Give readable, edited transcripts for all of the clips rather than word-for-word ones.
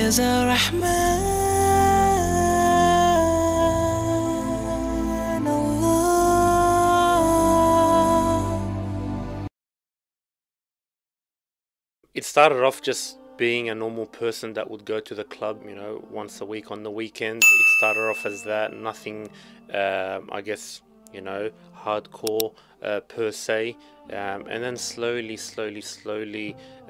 It started off just being a normal person that would go to the club, you know, once a week on the weekend. It started off as that, nothing, I guess, you know, hardcore per se. And then slowly,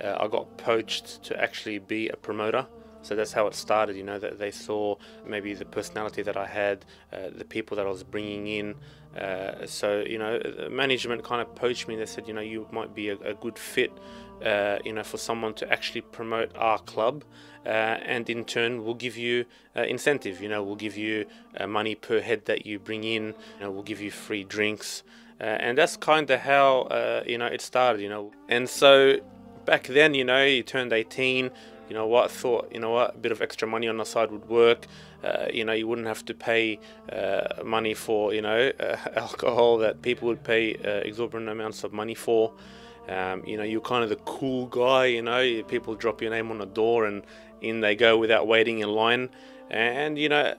I got poached to actually be a promoter. So that's how it started, you know, that they saw maybe the personality that I had, the people that I was bringing in. So, you know, the management kind of poached me. They said, you know, you might be a good fit, you know, for someone to actually promote our club. And in turn, we'll give you incentive, you know, we'll give you money per head that you bring in, you know, we'll give you free drinks. And that's kind of how, you know, it started, you know. And so back then, you know, you turned 18. You know what, thought, you know what, a bit of extra money on the side would work. You know, you wouldn't have to pay money for, you know, alcohol that people would pay exorbitant amounts of money for. You know, you're kind of the cool guy, you know, people drop your name on the door and in they go without waiting in line. And, you know,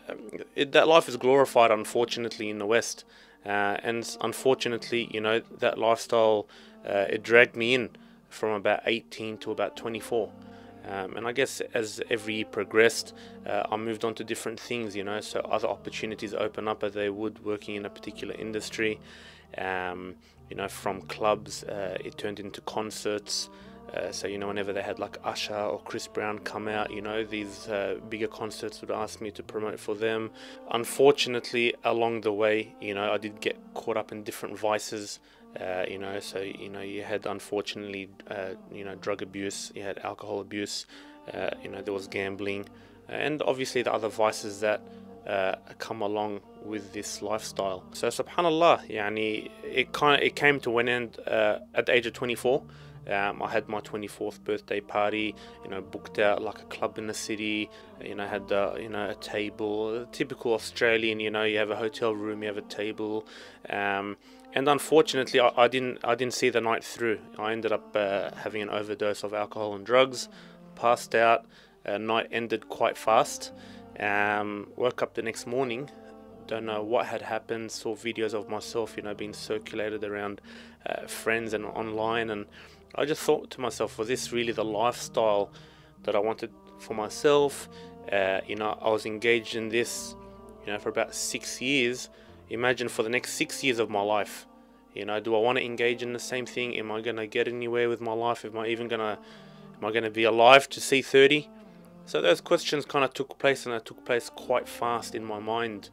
that life is glorified, unfortunately, in the West. And unfortunately, you know, that lifestyle, it dragged me in from about 18 to about 24. And I guess as every year progressed, I moved on to different things, you know, so other opportunities open up as they would working in a particular industry. You know, from clubs, it turned into concerts. So, you know, whenever they had like Usher or Chris Brown come out, you know, these bigger concerts would ask me to promote for them. Unfortunately, along the way, you know, I did get caught up in different vices. You know, so, you know, you had, unfortunately, you know, drug abuse, you had alcohol abuse, you know, there was gambling, and obviously the other vices that come along with this lifestyle. So, subhanallah, yani, it came to an end at the age of 24. I had my 24th birthday party, you know, booked out like a club in the city, you know, had, you know, a table, typical Australian, you know, you have a hotel room, you have a table, and unfortunately, I didn't see the night through. I ended up having an overdose of alcohol and drugs, passed out. Night ended quite fast. Woke up the next morning, don't know what had happened. Saw videos of myself, you know, being circulated around friends and online, and I just thought to myself, was this really the lifestyle that I wanted for myself? You know, I was engaged in this, you know, for about 6 years. Imagine for the next 6 years of my life, you know, do I want to engage in the same thing? Am I going to get anywhere with my life? Am I going to be alive to see 30? So those questions kind of took place, and they took place quite fast in my mind.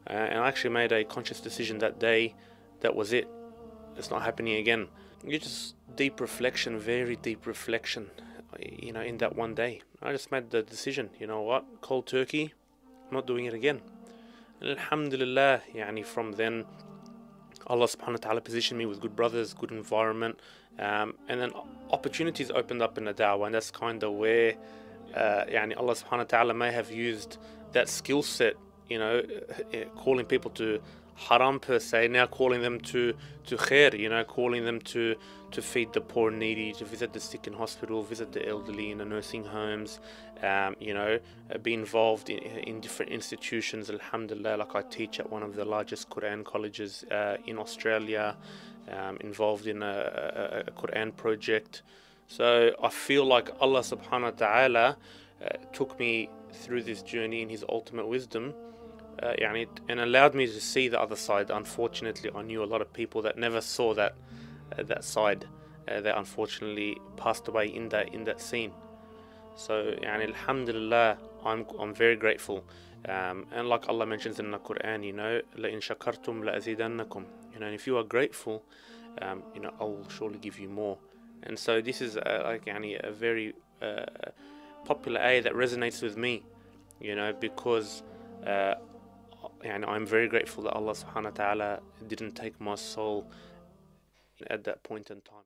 And I actually made a conscious decision that day. That was it. It's not happening again. You just deep reflection, very deep reflection, you know, in that one day. I just made the decision, you know what, cold turkey, I'm not doing it again. Alhamdulillah, yani from then Allah subhanahu wa ta'ala positioned me with good brothers, good environment, and then opportunities opened up in the da'wah, and that's kind of where yani Allah subhanahu wa ta'ala may have used that skill set, you know, calling people to haram per se, now calling them to khair, you know, calling them to feed the poor and needy, to visit the sick in hospital, visit the elderly in the nursing homes, you know, be involved in different institutions. Alhamdulillah, like I teach at one of the largest Quran colleges in Australia, involved in a Quran project. So I feel like Allah subhanahu wa ta'ala took me through this journey in His ultimate wisdom, and allowed me to see the other side. Unfortunately, I knew a lot of people that never saw that side. That unfortunately passed away in that scene. So, alhamdulillah, I'm very grateful. And like Allah mentions in the Quran, you know, لَإِن شَكَرْتُمْ لَأَزِيدَنَّكُمْ. You know, and if you are grateful, you know, I will surely give you more. And so this is like a very popular ayah that resonates with me, you know, because and I'm very grateful that Allah subhanahu wa ta'ala didn't take my soul at that point in time.